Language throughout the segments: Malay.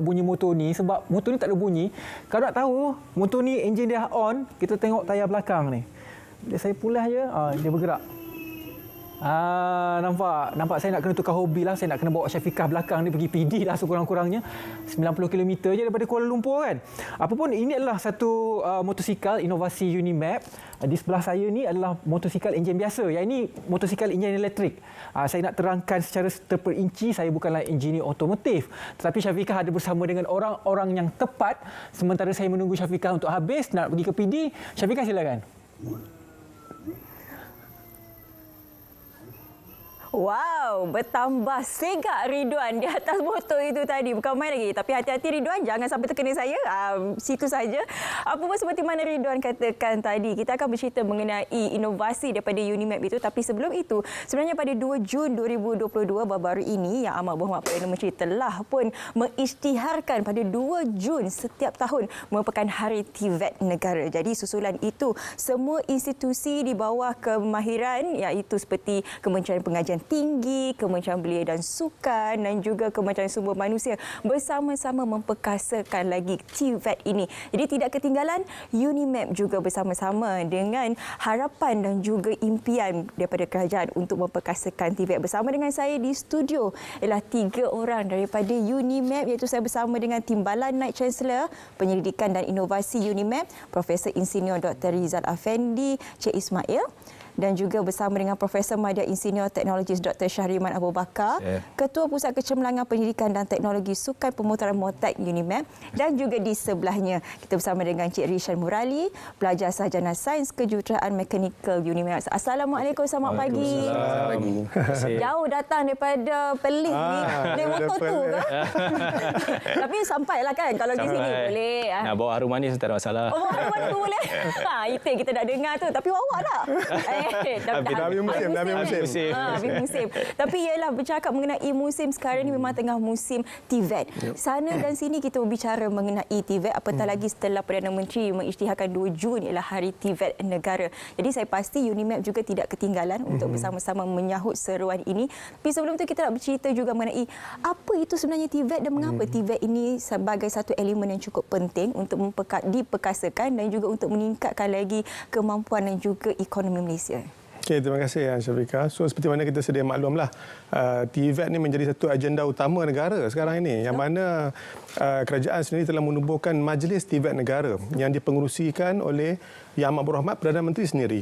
bunyi motor ni sebab motor ni tak ada bunyi. Kalau nak tahu motor ni enjin dia on, kita tengok tayar belakang ni. Bila saya pulas je, dia bergerak. Nampak saya nak kena tukar hobi lah. Saya nak kena bawa Syafiqah belakang ni pergi PD lah sekurang-kurangnya 90 km je daripada Kuala Lumpur kan. Apapun, ini adalah satu motosikal inovasi Unimap. Di sebelah saya ni adalah motosikal enjin biasa. Yang ini motosikal enjin elektrik. Saya nak terangkan secara terperinci, saya bukanlah engineer otomotif. Tetapi Syafiqah ada bersama dengan orang-orang yang tepat. Sementara saya menunggu Syafiqah untuk habis nak pergi ke PD. Syafiqah, silakan. Wow, bertambah segak Ridwan di atas motor itu tadi. Bukan main lagi. Tapi hati-hati Ridwan, jangan sampai terkena saya. Situ saja. Apa pun seperti mana Ridwan katakan tadi, kita akan bercerita mengenai inovasi daripada Unimap itu. Tapi sebelum itu, sebenarnya pada 2 Jun 2022 baru-baru ini, Yang Amat Berhormat Perdana Menteri telah pun mengisytiharkan pada 2 Jun setiap tahun merupakan Hari TVET Negara. Jadi susulan itu, semua institusi di bawah kemahiran, iaitu seperti Kementerian Pengajian Tinggi, Kementerian Belia dan Sukan dan juga Kementerian Sumber Manusia bersama-sama memperkasakan lagi TVET ini. Jadi tidak ketinggalan, Unimap juga bersama-sama dengan harapan dan juga impian daripada kerajaan untuk memperkasakan TVET. Bersama dengan saya di studio ialah 3 orang daripada Unimap, iaitu saya bersama dengan Timbalan Naib Chancellor Penyelidikan dan Inovasi Unimap, Profesor Insinyur Dr. Rizal Afendi, Cik Ismail, dan juga bersama dengan Profesor Madya Insinyur Teknologis Dr. Syahriman Abu Bakar, Ketua Pusat Kecemerlangan Pendidikan dan Teknologi Sukan Pemutaran Motek Unimap, dan juga di sebelahnya kita bersama dengan Cik Rishan Murali, pelajar sarjana Sains Kejuruteraan Mekanikal Unimap. Assalamualaikum, selamat pagi. Jauh datang daripada Perlis ni, naik motor tu ke? Tapi sampailah kan kalau di sini boleh. Nak bawa harum manis tak ada masalah. Oh, harum manis boleh. Itu kita dah dengar tu, tapi awak tak? Dah habis musim. Tapi ialah bercakap mengenai musim sekarang ni, memang tengah musim TVET. Sana dan sini kita berbicara mengenai TVET, apatah lagi setelah Perdana Menteri mengisytiharkan 2 Jun ialah Hari TVET Negara. Jadi saya pasti Unimap juga tidak ketinggalan untuk bersama-sama menyahut seruan ini. Tapi sebelum tu kita nak bercerita juga mengenai apa itu sebenarnya TVET dan mengapa TVET ini sebagai satu elemen yang cukup penting untuk diperkasakan dan juga untuk meningkatkan lagi kemampuan dan juga ekonomi Malaysia. Okey, terima kasih Syafiqah. So seperti mana kita sedia maklumlah, TVET ni menjadi satu agenda utama negara sekarang ini, yang mana kerajaan sendiri telah menubuhkan Majlis TVET Negara yang dipengerusikan oleh Yang Amat Berhormat Perdana Menteri sendiri.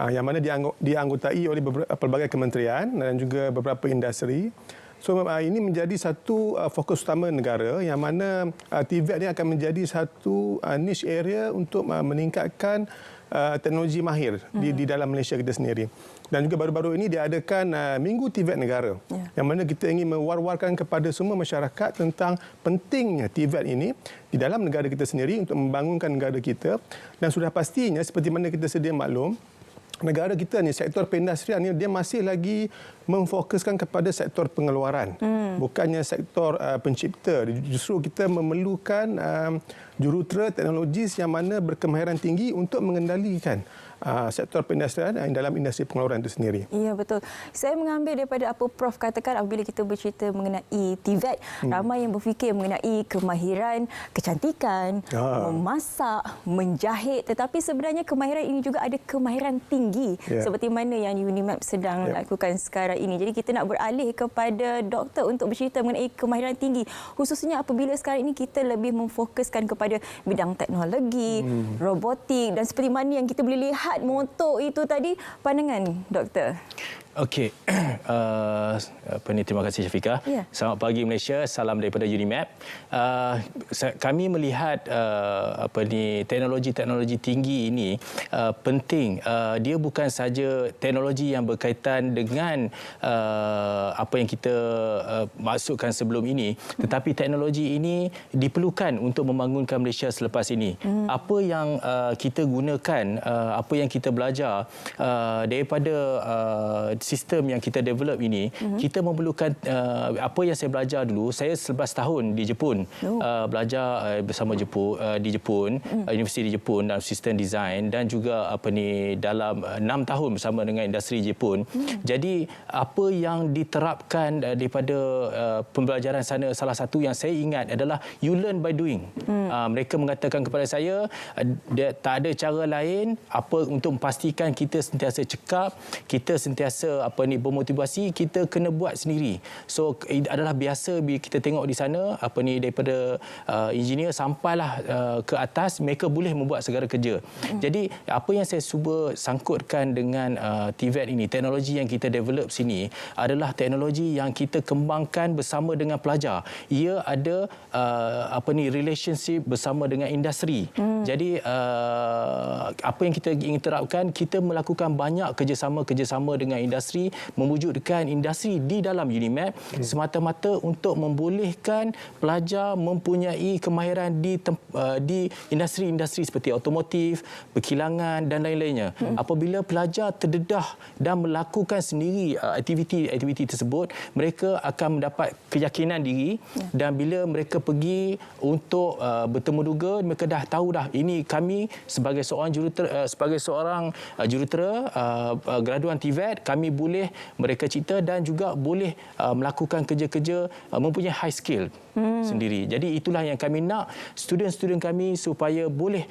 Yang mana dianggotai oleh pelbagai kementerian dan juga beberapa industri. So ini menjadi satu fokus utama negara, yang mana TVET ni akan menjadi satu niche area untuk meningkatkan teknologi mahir di dalam Malaysia kita sendiri. Dan juga baru-baru ini diadakan Minggu TVET Negara, yang mana kita ingin mewar-warkan kepada semua masyarakat tentang pentingnya TVET ini di dalam negara kita sendiri untuk membangunkan negara kita. Dan sudah pastinya seperti mana kita sedia maklum, negara kita ni, sektor perindustrian ni, dia masih lagi memfokuskan kepada sektor pengeluaran, bukannya sektor pencipta. Justru kita memerlukan jurutera teknologis yang mana berkemahiran tinggi untuk mengendalikan sektor perindustrian dalam industri pengeluaran itu sendiri. Ya, betul. Saya mengambil daripada apa Prof katakan apabila kita bercerita mengenai TVET, ramai yang berfikir mengenai kemahiran kecantikan, memasak, menjahit, tetapi sebenarnya kemahiran ini juga ada kemahiran tinggi seperti mana yang Unimap sedang lakukan sekarang ini. Jadi kita nak beralih kepada doktor untuk bercerita mengenai kemahiran tinggi, khususnya apabila sekarang ini kita lebih memfokuskan kepada bidang teknologi, robotik, dan seperti mana yang kita boleh lihat motor itu tadi. Pandangan doktor? Okey, terima kasih Syafiqah. Selamat pagi Malaysia, salam daripada Unimap. Kami melihat teknologi tinggi ini penting. Dia bukan saja teknologi yang berkaitan dengan apa yang kita maksudkan sebelum ini, tetapi teknologi ini diperlukan untuk membangunkan Malaysia selepas ini. Apa yang kita gunakan, apa yang kita belajar daripada sistem yang kita develop ini, kita memerlukan apa yang saya belajar dulu. Saya 11 tahun di Jepun, belajar bersama di Jepun, universiti di Jepun dalam sistem design, dan juga dalam 6 tahun bersama dengan industri Jepun. Jadi apa yang diterapkan daripada pembelajaran sana, salah satu yang saya ingat adalah you learn by doing. Mereka mengatakan kepada saya, tak ada cara lain untuk memastikan kita sentiasa cekap, kita sentiasa bermotivasi, kita kena buat sendiri. So adalah biasa bila kita tengok di sana daripada engineer sampailah ke atas, mereka boleh membuat segala kerja. Jadi apa yang saya cuba sangkutkan dengan TVET ini, teknologi yang kita develop sini adalah teknologi yang kita kembangkan bersama dengan pelajar. Ia ada relationship bersama dengan industri. Jadi apa yang kita ingin terapkan, kita melakukan banyak kerjasama dengan industri, mewujudkan industri di dalam UNIMAP semata-mata untuk membolehkan pelajar mempunyai kemahiran di industri-industri seperti otomotif, perkilangan dan lain-lainnya. Apabila pelajar terdedah dan melakukan sendiri aktiviti tersebut, mereka akan mendapat keyakinan diri, dan bila mereka pergi untuk bertemu duga, mereka dah tahu ini kami sebagai seorang jurutera graduan TVET, kami boleh mereka cita dan juga boleh melakukan kerja-kerja mempunyai high skill sendiri. Jadi itulah yang kami nak student-student kami supaya boleh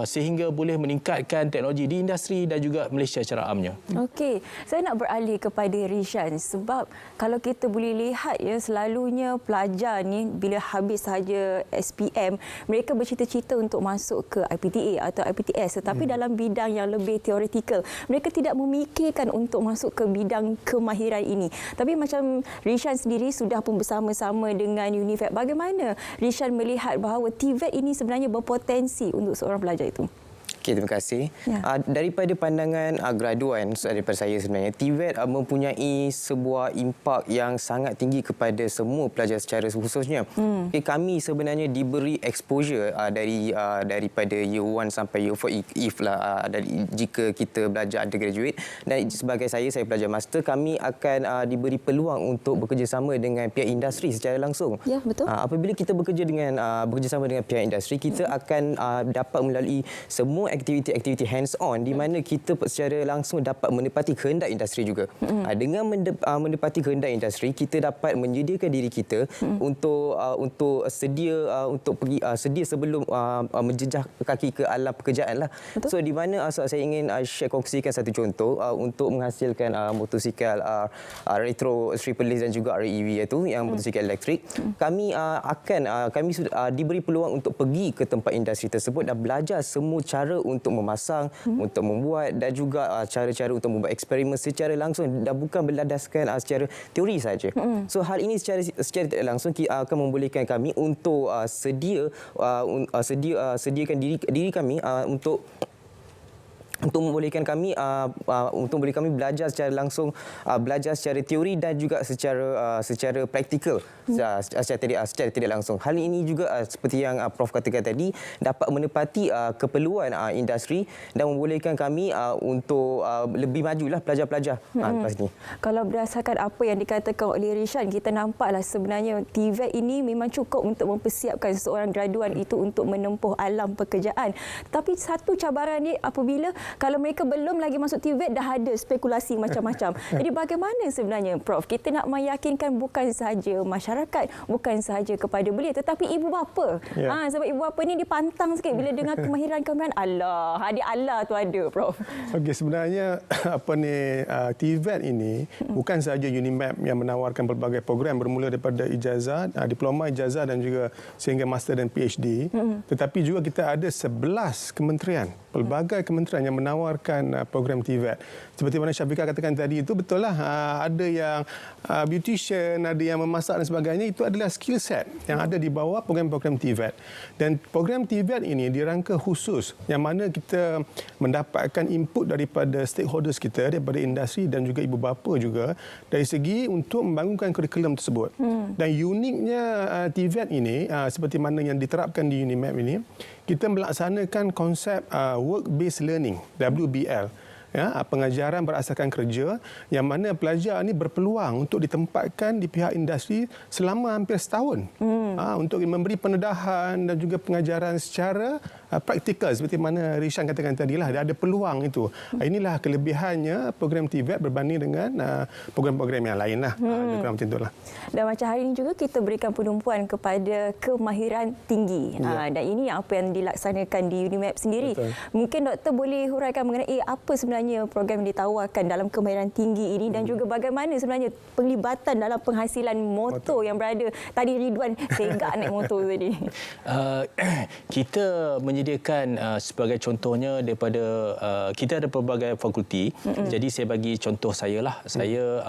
sehingga boleh meningkatkan teknologi di industri dan juga Malaysia secara amnya. Okey, saya nak beralih kepada Rishan, sebab kalau kita boleh lihat selalunya pelajar ni bila habis sahaja SPM, mereka bercita-cita untuk masuk ke IPTA atau IPTS, tetapi dalam bidang yang lebih teoretikal, mereka tidak memikirkan untuk masuk ke bidang kemahiran ini. Tapi macam Rishan sendiri sudah pun bersama-sama dengan UNIFED, bagaimana Rishan melihat bahawa TVET ini sebenarnya berpotensi untuk seorang pelajar itu? Okey, terima kasih. Daripada pandangan graduan daripada saya sebenarnya, TVET mempunyai sebuah impak yang sangat tinggi kepada semua pelajar secara khususnya. Kami sebenarnya diberi exposure daripada year 1 sampai year 4 jika kita belajar undergraduate, dan sebagai saya pelajar master, kami akan diberi peluang untuk bekerjasama dengan pihak industri secara langsung. Ya, betul. Apabila kita bekerjasama dengan pihak industri, kita akan dapat melalui semua aktiviti-aktiviti hands-on di mana kita secara langsung dapat menepati kehendak industri juga. Dengan menepati kehendak industri, kita dapat menyediakan diri kita untuk sedia sebelum menjejak kaki ke alam pekerjaan lah. So di mana saya ingin kongsikan satu contoh untuk menghasilkan motosikal retro triple lace dan juga REV itu yang motosikal elektrik. Kami sudah diberi peluang untuk pergi ke tempat industri tersebut dan belajar semua cara untuk memasang, untuk membuat, dan juga cara-cara untuk membuat eksperimen secara langsung dan bukan berlandaskan secara teori saja. So hal ini secara tidak langsung akan membolehkan kami untuk sediakan diri kami untuk membolehkan kami belajar secara langsung, belajar secara teori dan juga secara praktikal, secara tidak langsung. Hal ini juga seperti yang Prof katakan tadi, dapat menepati keperluan industri dan membolehkan kami untuk lebih majulah pelajar-pelajar lepas ni. Kalau berdasarkan apa yang dikatakan oleh Rishan, kita nampaklah sebenarnya TVET ini memang cukup untuk mempersiapkan seorang graduan itu untuk menempuh alam pekerjaan. Tapi satu cabaran ni apabila kalau mereka belum lagi masuk TVET dah ada spekulasi macam-macam. Jadi bagaimana sebenarnya Prof, kita nak meyakinkan bukan sahaja masyarakat, bukan sahaja kepada belia, tetapi ibu bapa. Sebab ibu bapa ni dipantang sikit bila dengar kemahiran-kemahiran. Allah tu ada Prof. Okey, sebenarnya TVET ini bukan sahaja UNIMAP yang menawarkan pelbagai program bermula daripada ijazah, diploma, ijazah dan juga sehingga master dan PhD, tetapi juga kita ada 11 kementerian, pelbagai kementerian yang menawarkan program TVET. Seperti mana Syafiqah katakan tadi, itu betul lah. Ada yang beautician, ada yang memasak dan sebagainya. Itu adalah skill set yang ada di bawah program-program TVET. Dan program TVET ini dirangka khusus yang mana kita mendapatkan input daripada stakeholders kita, daripada industri dan juga ibu bapa juga, dari segi untuk membangunkan kurikulum tersebut. Dan uniknya TVET ini, seperti mana yang diterapkan di UNIMAP ini, kita melaksanakan konsep work-based learning, WBL. pengajaran berasaskan kerja yang mana pelajar ni berpeluang untuk ditempatkan di pihak industri selama hampir setahun untuk memberi pendedahan dan juga pengajaran secara praktikal seperti mana Rishan katakan tadi lah, dia ada peluang itu. Inilah kelebihannya program TVET berbanding dengan program-program yang lain lah. Macam itulah. Dan macam hari ini juga kita berikan penumpuan kepada kemahiran tinggi. Dan ini apa yang dilaksanakan di UNIMAP sendiri. Betul. Mungkin doktor boleh huraikan mengenai apa sebenarnya program yang ditawarkan dalam kemahiran tinggi ini dan juga bagaimana sebenarnya penglibatan dalam penghasilan motor yang berada. Tadi Ridwan segak naik motor tadi. Kita menyediakan sebagai contohnya daripada kita ada pelbagai fakulti. Jadi saya bagi contoh saya lah. Saya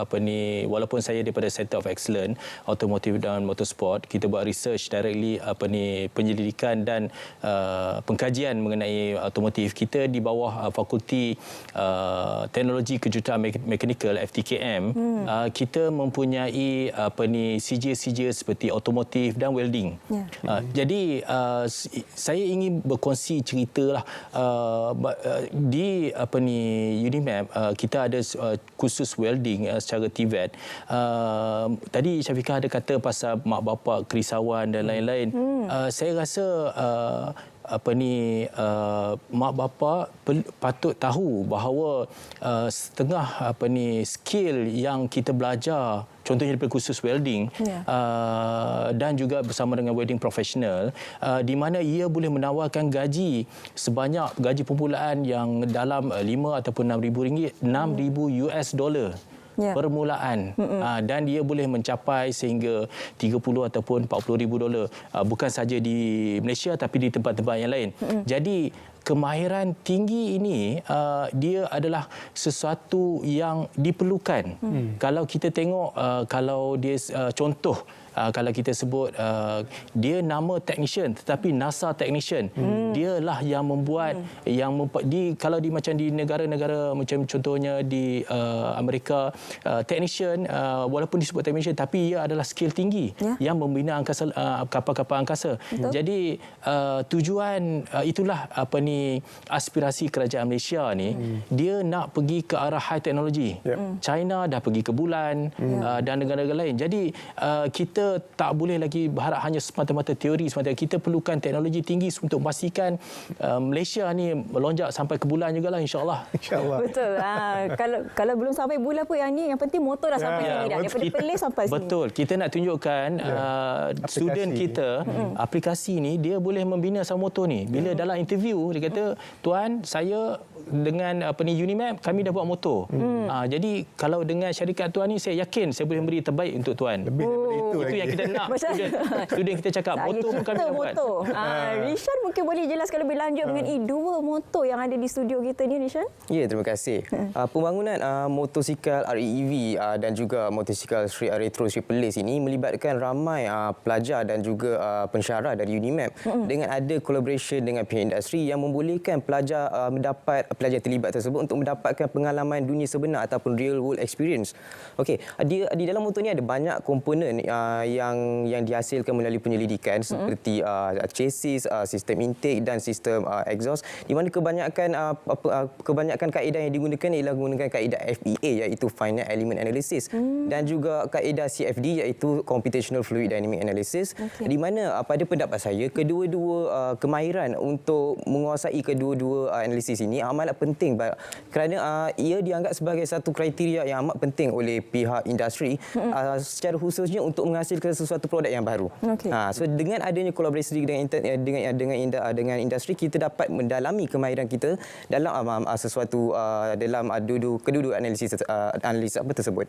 walaupun saya daripada Center of Excellence Automotive dan Motorsport, kita buat research directly penyelidikan dan pengkajian mengenai automotif. Kita di bawah fakulti Teknologi Kejuruteraan Mekanikal FTKM, kita mempunyai CJ seperti automotif dan welding. Jadi saya ingin berkongsi cerita lah. Di UNIMAP kita ada kursus welding secara TVET. Tadi Syafiqah ada kata pasal mak bapak kerisauan dan lain-lain. Saya rasa mak bapak patut tahu bahawa setengah skill yang kita belajar, contohnya daripada kursus welding dan juga bersama dengan welding professional, di mana ia boleh menawarkan gaji sebanyak gaji permulaan yang dalam 5 ataupun 6,000 ringgit, 6,000 US dollar. Permulaan dan dia boleh mencapai sehingga 30 ataupun 40 ribu dolar, bukan saja di Malaysia tapi di tempat-tempat yang lain. Jadi kemahiran tinggi ini dia adalah sesuatu yang diperlukan. Kalau kita tengok kalau dia contoh, kalau kita sebut dia nama technician tetapi NASA technician, dialah yang membuat kalau macam di negara-negara macam contohnya di Amerika, technician walaupun disebut technician tapi ia adalah skill tinggi yang membina angkasa, kapal-kapal angkasa. Jadi tujuan itulah aspirasi kerajaan Malaysia ni, dia nak pergi ke arah high technology. China dah pergi ke bulan dan negara-negara lain. Jadi kita tak boleh lagi berharap hanya semata-mata teori semata. Kita perlukan teknologi tinggi untuk memastikan Malaysia ni melonjak sampai ke bulan jugalah, insya-Allah. InsyaAllah. Betul. Kalau belum sampai bulan pun yang penting motor dah sampai sini dah. Daripada Perlis sampai sini. Betul. Kita nak tunjukkan student kita aplikasi ni dia boleh membina sama motor ni. Bila dalam interview dia kata, "Tuan, saya dengan UNIMAP kami dah buat motor." Jadi kalau dengan syarikat tuan ni saya yakin saya boleh memberi terbaik untuk tuan. Lebih daripada itu lagi. Itu yang kita nak. Student kita cakap motor pun kami dah buat. Rishan mungkin boleh jelaskan lebih lanjut mengenai dua motor yang ada di studio kita ni, Rishan? Ya, terima kasih. Pembangunan motosikal REEV dan juga motosikal retro Triple Lace ini melibatkan ramai pelajar dan juga pensyarah dari UNIMAP dengan ada collaboration dengan pihak industri yang membolehkan pelajar terlibat tersebut untuk mendapatkan pengalaman dunia sebenar ataupun real world experience. Okey, di dalam motor ni ada banyak komponen yang dihasilkan melalui penyelidikan seperti chassis, sistem intake dan sistem exhaust, di mana kebanyakan kaedah yang digunakan ialah menggunakan kaedah FEA iaitu Finite Element Analysis dan juga kaedah CFD iaitu Computational Fluid Dynamic Analysis, di mana pada pendapat saya kedua-dua kemahiran untuk menguasai kedua-dua analisis ini amat penting kerana ia dianggap sebagai satu kriteria yang amat penting oleh pihak industri secara khususnya untuk menghasilkan sesuatu produk yang baru. So dengan adanya kolaborasi dengan industri, kita dapat mendalami kemahiran kita dalam dalam kedua-dua analisis tersebut.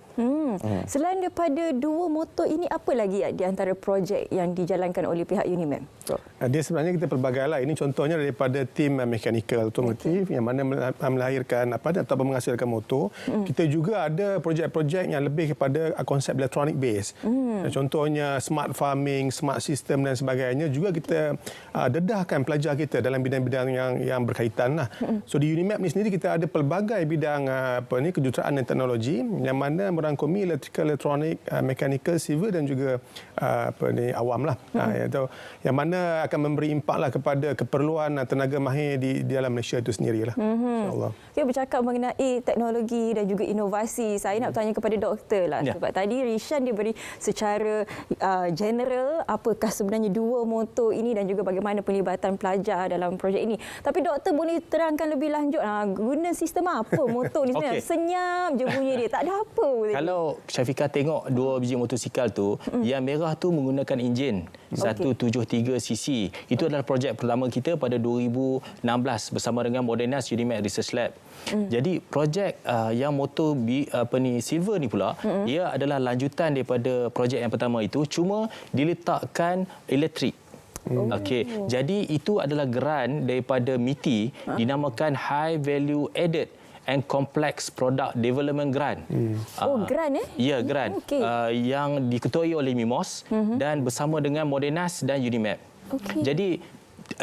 Selain daripada dua motor ini, apa lagi di antara projek yang dijalankan oleh pihak UNIMAP? Dia sebenarnya kita pelbagai lah. Ini contohnya daripada tim mechanical automotive yang mana melahirkan atau menghasilkan motor. Kita juga ada projek-projek yang lebih kepada konsep electronic base. Contohnya smart farming, smart system dan sebagainya. Juga kita dedahkan pelajar kita dalam bidang-bidang yang berkaitan lah. So di UNIMAP ni sendiri kita ada pelbagai bidang kejuruteraan dan teknologi yang mana merangkumi electrical, elektronik, mechanical, civil dan juga awam lah. Yang mana akan memberi impak lah kepada keperluan tenaga mahir di dalam Malaysia itu sendirilah. InsyaAllah. Kita bercakap mengenai teknologi dan juga inovasi. Saya nak bertanya kepada doktor lah. Sebab tadi Rishan dia beri secara general apakah sebenarnya dua motor ini dan juga bagaimana pelibatan pelajar dalam projek ini. Tapi doktor boleh terangkan lebih lanjut guna sistem apa motor ni sebenarnya? Senyap je bunyi dia, tak ada apa. Kalau Syafiqah tengok dua biji motosikal tu, yang merah tu menggunakan enjin 173cc. Itu adalah projek pertama kita pada 2016 bersama dengan Modernas Unimed Research Lab. Jadi projek yang motor silver ni pula, ia adalah lanjutan daripada projek yang pertama itu, cuma diletakkan elektrik. Okey, jadi itu adalah geran daripada MITI dinamakan High Value Added and Complex Product Development Grant. Grant Ya, grant. Yang diketuai oleh MIMOS dan bersama dengan Modernas dan Unimed. Jadi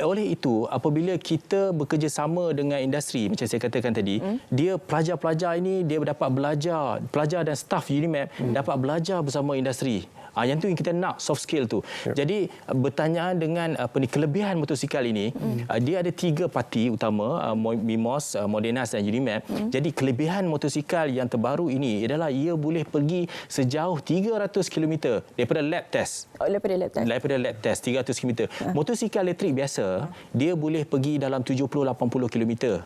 oleh itu, apabila kita bekerjasama dengan industri, macam saya katakan tadi, dia pelajar-pelajar ini dia dapat belajar, pelajar dan staf Unimed dapat belajar bersama industri. Yang tu yang kita nak, soft skill tu. Jadi bertanyaan dengan kelebihan motosikal ini, dia ada 3 parti utama, MIMOS, Modernas dan Unimed. Jadi kelebihan motosikal yang terbaru ini adalah ia boleh pergi sejauh 300 km daripada lab test. Daripada lab test 300 km. Motosikal elektrik biasa dia boleh pergi dalam 70-80 km.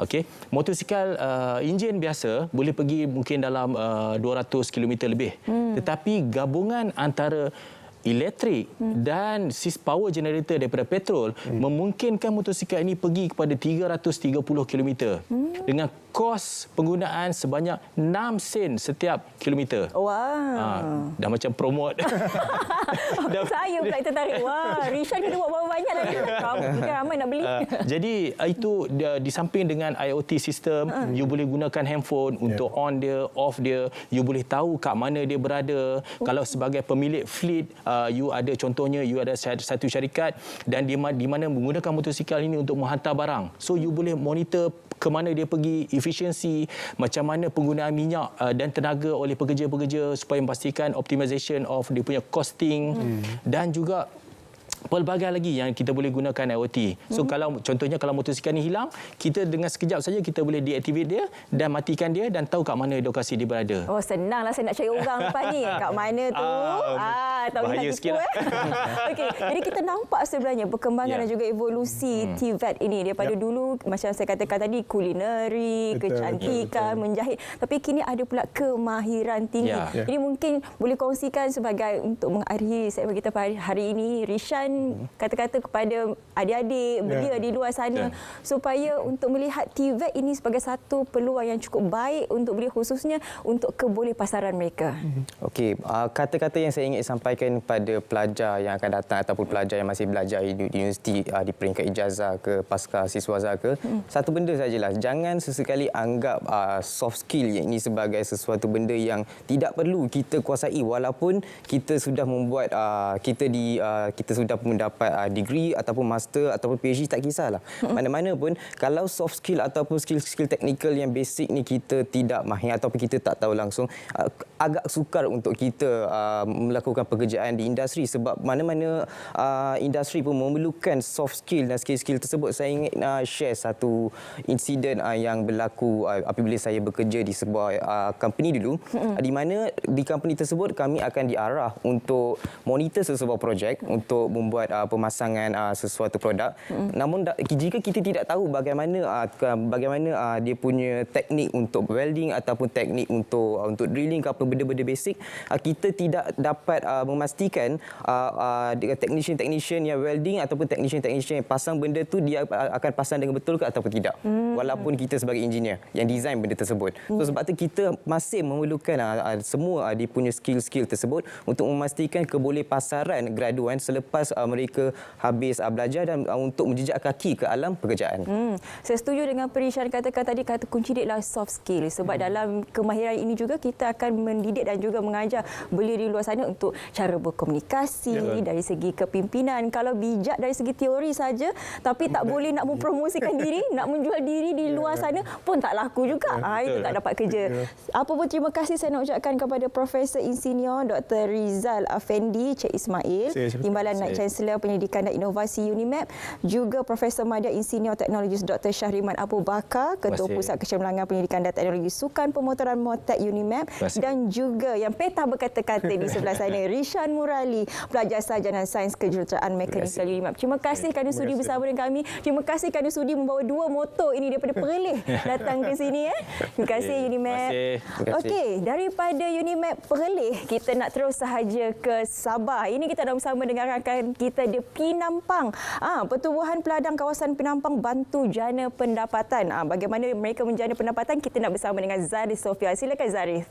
Okey. Motosikal enjin biasa boleh pergi mungkin dalam 200 km lebih. Tetapi gabungan antara elektrik dan power generator daripada petrol memungkinkan motosikal ini pergi kepada 330 km dengan kos penggunaan sebanyak 6 sen setiap kilometer. Wow. Dah macam promote. Saya pula tertarik. Wah, Rishan kena buat berapa banyak lagi. Mungkin ramai nak beli. Jadi itu di samping dengan IoT sistem, you boleh gunakan handphone untuk on dia, off dia. You boleh tahu kat mana dia berada. Kalau sebagai pemilik fleet, you ada contohnya, you ada satu syarikat dan di mana menggunakan motosikal ini untuk menghantar barang. So you boleh monitor ke mana dia pergi, efisiensi, macam mana penggunaan minyak dan tenaga oleh pekerja-pekerja supaya memastikan optimization of dia punya costing dan juga pelbagai lagi yang kita boleh gunakan IoT. So kalau contohnya kalau motosikal ni hilang, kita dengan sekejap saja kita boleh deactivate dia dan matikan dia dan tahu kat mana lokasi dia berada. Oh, senanglah saya nak cari orang lepas ni. Kat mana tu? Bahaya sikit lah. Okey, jadi kita nampak sebenarnya perkembangan dan juga evolusi TVET ini daripada dulu macam saya katakan tadi kulineri, kecantikan, menjahit, tapi kini ada pula kemahiran tinggi. Jadi mungkin boleh kongsikan sebagai untuk mengakhiri segmen kita hari ini, Rishan kata-kata kepada adik-adik belia di luar sana supaya untuk melihat TVET ini sebagai satu peluang yang cukup baik untuk belia, khususnya untuk kebolehpasaran mereka. Okey, kata-kata yang saya ingin sampaikan kepada pelajar yang akan datang ataupun pelajar yang masih belajar di universiti di peringkat ijazah ke pasca siswaza ke, satu benda sajalah, jangan sesekali anggap soft skill ini sebagai sesuatu benda yang tidak perlu kita kuasai walaupun kita sudah membuat kita sudah mendapat degree ataupun master ataupun PhD, tak kisahlah. Mana-mana pun kalau soft skill ataupun skill-skill teknikal yang basic ni kita tidak mahir ataupun kita tak tahu langsung, agak sukar untuk kita melakukan pekerjaan di industri sebab mana-mana industri pun memerlukan soft skill dan skill-skill tersebut. Saya ingin share satu insiden yang berlaku apabila saya bekerja di sebuah company dulu, di mana di company tersebut kami akan diarah untuk monitor sesebuah projek untuk membuat pemasangan sesuatu produk. Namun jika kita tidak tahu bagaimana dia punya teknik untuk welding ataupun teknik untuk drilling ke apa benda-benda basic, kita tidak dapat memastikan technician yang welding ataupun technician yang pasang benda tu dia akan pasang dengan betul ke ataupun tidak. Walaupun kita sebagai engineer yang design benda tersebut. So sebab tu kita masih memerlukan semua dia punya skill-skill tersebut untuk memastikan kebolehpasaran graduan selepas mereka habis belajar dan untuk menjejak kaki ke alam pekerjaan. Saya setuju dengan Rishan katakan tadi, kata kunci dia adalah soft skill sebab dalam kemahiran ini juga kita akan mendidik dan juga mengajar belia di luar sana untuk cara berkomunikasi dari segi kepimpinan. Kalau bijak dari segi teori saja tapi tak boleh nak mempromosikan diri, nak menjual diri di luar sana pun tak laku juga. Itu tak dapat kerja. Apa pun terima kasih saya nak ucapkan kepada Profesor Insinyur Dr. Rizal Afendi, Cik Ismail, Timbalan Naik Cahaya Chancellor Pendidikan dan Inovasi UNIMAP, juga Profesor Madya Insinyur Teknologi Dr. Syahriman Abu Bakar, Ketua Pusat Kecemerlangan Pendidikan dan Teknologi Sukan Pemotoran Motek UNIMAP, dan juga yang peta berkata-kata di sebelah sana, Rishan Murali, pelajar sarjana sains kejuruteraan mekanikal UNIMAP. Terima kasih kerana sudi bersama dengan kami. Terima kasih kerana sudi membawa 2 motor ini daripada Perlis datang ke sini. Terima kasih UNIMAP. Okey, daripada UNIMAP Perlis, kita nak terus sahaja ke Sabah. Ini kita dah bersama dengan rakan kita di Penampang. Pertubuhan Peladang Kawasan Penampang bantu jana pendapatan. Bagaimana mereka menjana pendapatan? Kita nak bersama dengan Zarif Sofia. Silakan Zarif.